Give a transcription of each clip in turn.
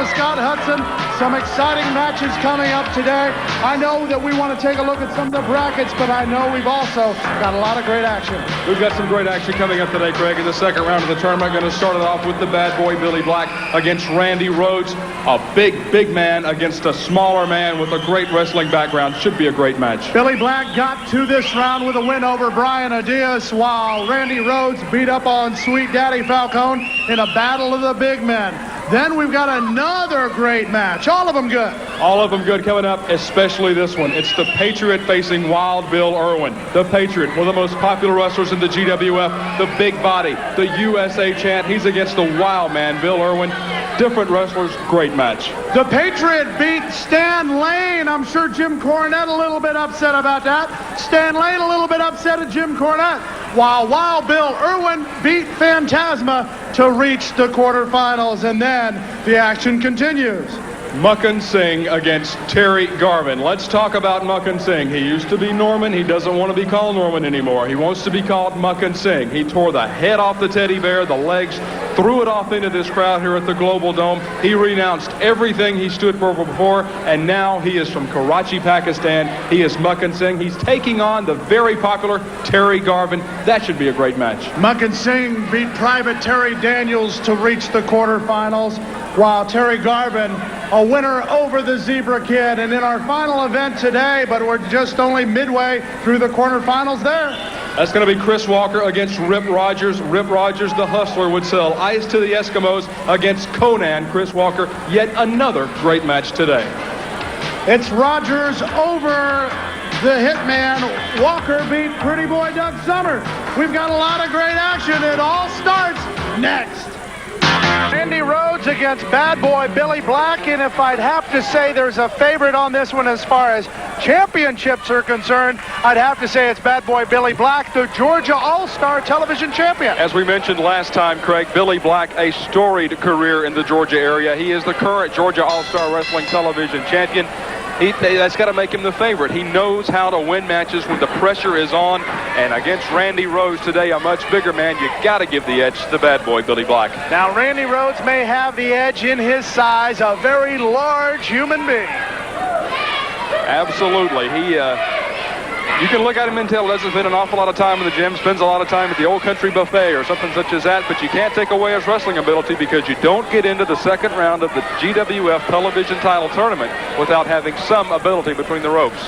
Scott Hudson. Some exciting matches coming up today. I know that we want to take a look at some of the brackets, but I know we've also got a lot of great action. We've got some great action coming up today, Craig, in the second round of the tournament. Going to start it off with the bad boy, Billy Black, against Randy Rhodes. A big man against a smaller man with a great wrestling background. Should be a great match. Billy Black got to this round with a win over Brian Adias, while Randy Rhodes beat up on Sweet Daddy Falcone in a battle of the big men. Then we've got another great match. All of them good. All of them good coming up, especially this one. It's the Patriot facing Wild Bill Irwin. The Patriot, one of the most popular wrestlers in the GWF, the big body, the USA champ. He's against the Wild Man, Bill Irwin. Different wrestlers, great match. The Patriot beat Stan Lane. I'm sure Jim Cornette a little bit upset about that. Stan Lane a little bit upset at Jim Cornette. While Wild Bill Irwin beat Phantasma to reach the quarterfinals. And then the action continues. Mukkan Singh against Terry Garvin. Let's talk about Mukkan Singh. He used to be Norman. He doesn't want to be called Norman anymore. He wants to be called Mukkan Singh. He tore the head off the teddy bear, the legs, threw it off into this crowd here at the Global Dome. He renounced everything he stood for before, and now he is from Karachi, Pakistan. He is Mukkan Singh. He's taking on the very popular Terry Garvin. That should be a great match. Mukkan Singh beat Private Terry Daniels to reach the quarterfinals, while Terry Garvin a winner over the Zebra Kid. And in our final event today, but we're just only midway through the quarterfinals there. That's going to be Chris Walker against Rip Rogers. Rip Rogers, the hustler, would sell ice to the Eskimos against Conan. Chris Walker, yet another great match today. It's Rogers over the Hitman. Walker beat Pretty Boy Doug Summers. We've got a lot of great action. It all starts next. Randy Rhodes against bad boy Billy Black, and if I'd have to say there's a favorite on this one as far as championships are concerned, I'd have to say it's bad boy Billy Black, the Georgia All-Star television champion. As we mentioned last time, Craig, Billy Black, a storied career in the Georgia area. He is the current Georgia All-Star Wrestling television champion. That's got to make him the favorite. He knows how to win matches when the pressure is on. And against Randy Rhodes today, a much bigger man, you got to give the edge to the bad boy, Billy Black. Now, Randy Rhodes may have the edge in his size, a very large human being. Absolutely. You can look at him and tell doesn't spend an awful lot of time in the gym, spends a lot of time at the Old Country Buffet or something such as that, but you can't take away his wrestling ability because you don't get into the second round of the GWF television title tournament without having some ability between the ropes.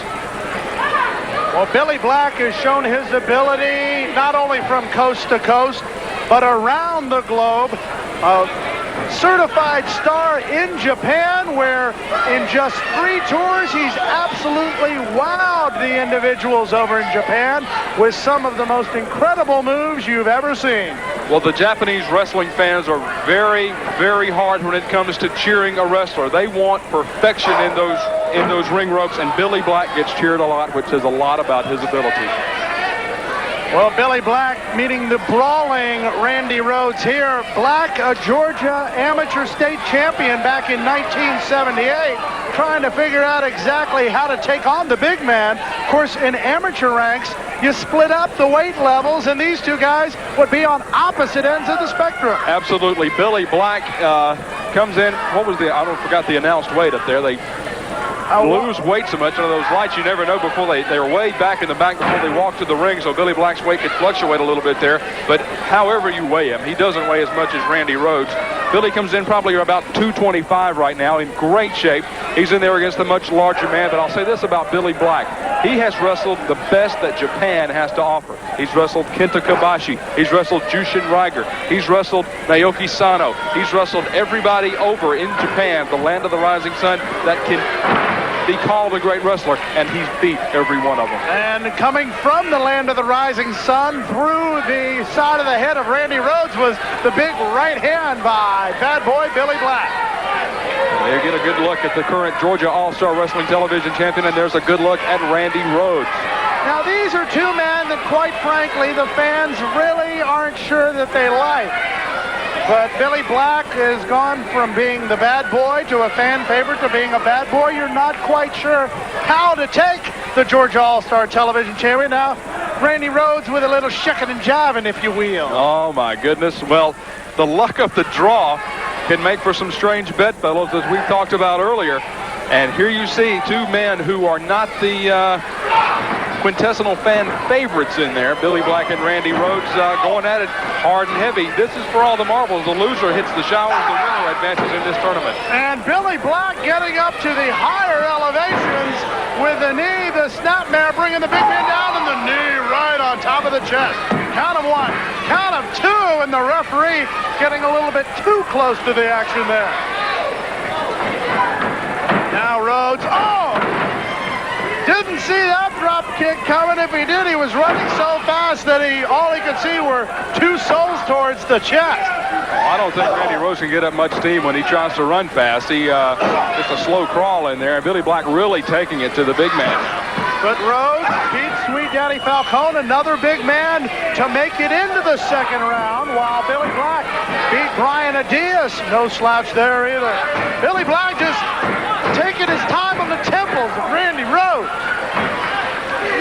Well, Billy Black has shown his ability not only from coast to coast, but around the globe. Certified star in Japan, where in just 3 tours he's absolutely wowed the individuals over in Japan with some of the most incredible moves you've ever seen. Well, the Japanese wrestling fans are very, very hard when it comes to cheering a wrestler. They want perfection in those ring ropes, and Billy Black gets cheered a lot, which says a lot about his ability. Well, Billy Black meeting the brawling Randy Rhodes here. Black, a Georgia amateur state champion back in 1978, trying to figure out exactly how to take on the big man. Of course, in amateur ranks, you split up the weight levels, and these two guys would be on opposite ends of the spectrum. Absolutely. Billy Black comes in. What was I forgot the announced weight up there. They lose weight so much under those lights, you never know before they're way back in the back before they walk to the ring, so Billy Black's weight could fluctuate a little bit there. But however you weigh him, he doesn't weigh as much as Randy Rhodes. Billy comes in probably about 225 right now, in great shape. He's in there against a much larger man, but I'll say this about Billy Black. He has wrestled the best that Japan has to offer. He's wrestled Kenta Kobashi. He's wrestled Jushin Riger. He's wrestled Naoki Sano. He's wrestled everybody over in Japan, the land of the rising sun, that can be called a great wrestler, and he's beat every one of them. And coming from the land of the rising sun through the side of the head of Randy Rhodes was the big right hand by bad boy Billy Black. They get a good look at the current Georgia All-Star Wrestling television champion, and there's a good look at Randy Rhodes. Now, these are two men that, quite frankly, the fans really aren't sure that they like. But Billy Black has gone from being the bad boy to a fan favorite to being a bad boy. You're not quite sure how to take the Georgia All-Star television champion. Now, Randy Rhodes with a little shucking and jiving, if you will. Oh, my goodness. Well, the luck of the draw can make for some strange bedfellows, as we talked about earlier. And here you see two men who are not the quintessential fan favorites in there. Billy Black and Randy Rhodes going at it hard and heavy. This is for all the marbles. The loser hits the showers. The winner advances in this tournament. And Billy Black getting up to the higher elevations with the knee. The snapmare bringing the big man down, and the knee right on top of the chest. Count of one, count of two, and the referee getting a little bit too close to the action there. Now Rhodes, didn't see that drop kick coming. If he did, he was running so fast that all he could see were two soles towards the chest. Well, I don't think Randy Rhodes can get up much steam when he tries to run fast. He just a slow crawl in there, and Billy Black really taking it to the big man. But Rhodes beats Sweet Daddy Falcone, another big man, to make it into the second round, while Billy Black beat Brian Adias. No slouch there either. Billy Black just taking his time on the temples of Randy Rhodes.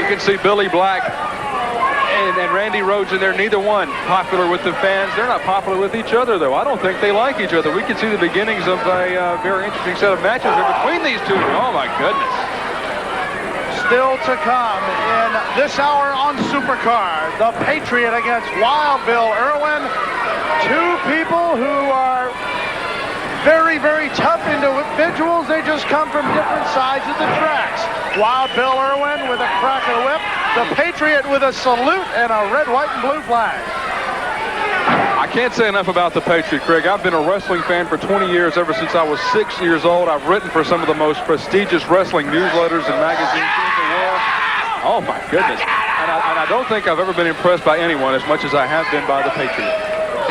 You can see Billy Black and Randy Rhodes in there, neither one popular with the fans. They're not popular with each other, though. I don't think they like each other. We can see the beginnings of a very interesting set of matches between these two. Oh, my goodness. Still to come in this hour on Supercard, the Patriot against Wild Bill Irwin. Two people who are very, very tough individuals. They just come from different sides of the tracks. Wild Bill Irwin with a crack of the whip. The Patriot with a salute and a red, white, and blue flag. I can't say enough about the Patriot, Craig. I've been a wrestling fan for 20 years, ever since I was 6 years old. I've written for some of the most prestigious wrestling newsletters and magazines in the world. Oh, my goodness. And I don't think I've ever been impressed by anyone as much as I have been by the Patriot.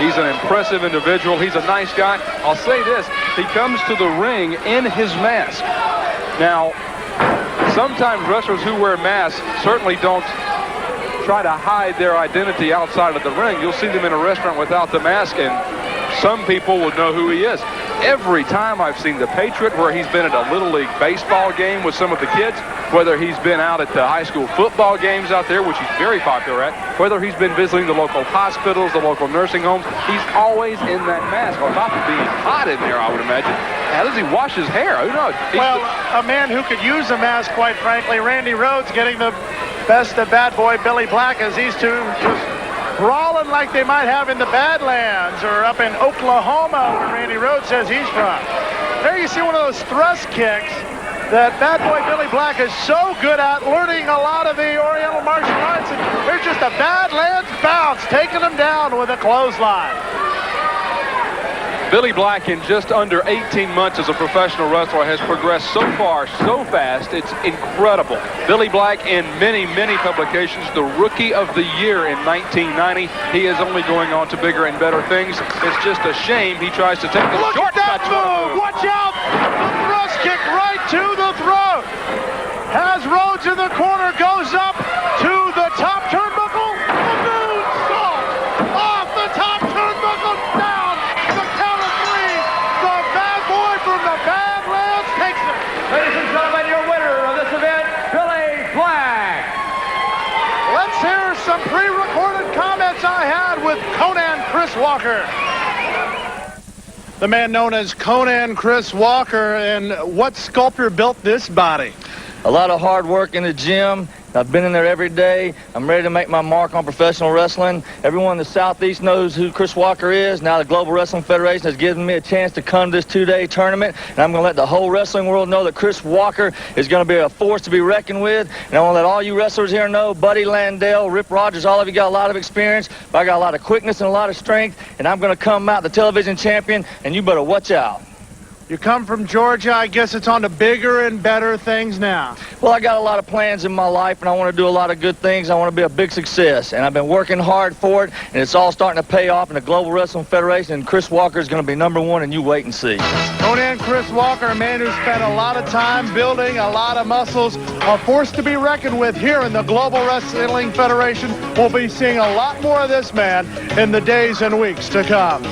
He's an impressive individual. He's a nice guy. I'll say this. He comes to the ring in his mask. Now, sometimes wrestlers who wear masks certainly don't try to hide their identity outside of the ring. You'll see them in a restaurant without the mask, and some people would know who he is. Every time I've seen the Patriot, where he's been at a Little League baseball game with some of the kids, whether he's been out at the high school football games out there, which he's very popular at, whether he's been visiting the local hospitals, the local nursing homes, he's always in that mask. On top of being hot in there, I would imagine. How does he wash his hair? Who knows? Well, a man who could use a mask, quite frankly, Randy Rhodes getting the best of bad boy Billy Black, as these two just brawling like they might have in the Badlands or up in Oklahoma, where Randy Rhodes says he's from. There you see one of those thrust kicks that bad boy Billy Black is so good at, learning a lot of the Oriental martial arts, and there's just a Badlands bounce, taking him down with a clothesline. Billy Black, in just under 18 months as a professional wrestler, has progressed so far, so fast, it's incredible. Billy Black, in many, many publications, the Rookie of the Year in 1990. He is only going on to bigger and better things. It's just a shame he tries to take the shortcut. Watch out! The thrust kick right to the throat. Has Rhodes in the corner, goes up to the top turnbuckle. The moonsault off the top turnbuckle, down the count of three. The bad boy from the Badlands takes it. Ladies and gentlemen, your winner of this event, Billy Black. Let's hear some pre-recorded comments I had with Conan Chris Walker. The man known as Conan Chris Walker. And what sculptor built this body? A lot of hard work in the gym. I've been in there every day. I'm ready to make my mark on professional wrestling. Everyone in the Southeast knows who Chris Walker is. Now the Global Wrestling Federation has given me a chance to come to this two-day tournament, and I'm going to let the whole wrestling world know that Chris Walker is going to be a force to be reckoned with. And I want to let all you wrestlers here know, Buddy Landell, Rip Rogers, all of you got a lot of experience, but I got a lot of quickness and a lot of strength, and I'm going to come out the television champion, and you better watch out. You come from Georgia. I guess it's on to bigger and better things now. Well, I got a lot of plans in my life, and I want to do a lot of good things. I want to be a big success, and I've been working hard for it, and it's all starting to pay off in the Global Wrestling Federation, and Chris Walker is going to be #1, and you wait and see. Conan Chris Walker, a man who spent a lot of time building a lot of muscles, a force to be reckoned with here in the Global Wrestling Federation. We'll be seeing a lot more of this man in the days and weeks to come.